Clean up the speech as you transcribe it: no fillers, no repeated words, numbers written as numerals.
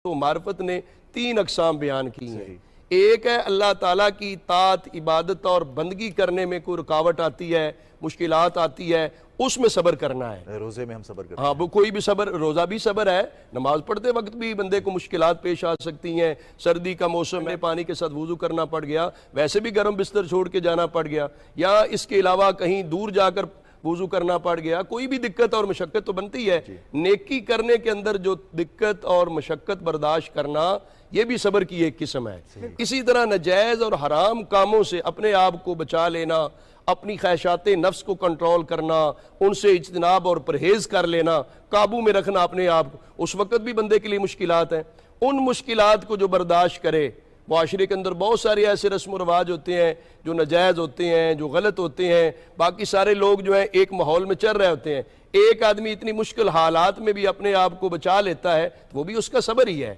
تو معرفت نے 3 اقسام بیان کی ہیں۔ ایک ہے اللہ تعالیٰ کی اطاعت، عبادت اور بندگی کرنے میں کوئی رکاوٹ آتی ہے، مشکلات آتی ہے، اس میں صبر کرنا ہے۔ روزے میں ہم صبر کرتے ہیں۔ ہاں، وہ کوئی بھی صبر، روزہ بھی صبر ہے، نماز پڑھتے وقت بھی بندے کو مشکلات پیش آ سکتی ہیں، سردی کا موسم ہے، پانی کے ساتھ وضو کرنا پڑ گیا، ویسے بھی گرم بستر چھوڑ کے جانا پڑ گیا، یا اس کے علاوہ کہیں دور جا کر وضو کرنا پڑ گیا، کوئی بھی دقت اور مشقت تو بنتی ہے۔ نیکی کرنے کے اندر جو دقت اور مشقت برداشت کرنا، یہ بھی صبر کی ایک قسم ہے۔ اسی طرح ناجائز اور حرام کاموں سے اپنے آپ کو بچا لینا، اپنی خواہشات نفس کو کنٹرول کرنا، ان سے اجتناب اور پرہیز کر لینا، قابو میں رکھنا اپنے آپ کو، اس وقت بھی بندے کے لیے مشکلات ہیں۔ ان مشکلات کو جو برداشت کرے، معاشرے کے اندر بہت سارے ایسے رسم و رواج ہوتے ہیں جو ناجائز ہوتے ہیں، جو غلط ہوتے ہیں، باقی سارے لوگ جو ہیں ایک ماحول میں چل رہے ہوتے ہیں، ایک آدمی اتنی مشکل حالات میں بھی اپنے آپ کو بچا لیتا ہے، وہ بھی اس کا صبر ہی ہے۔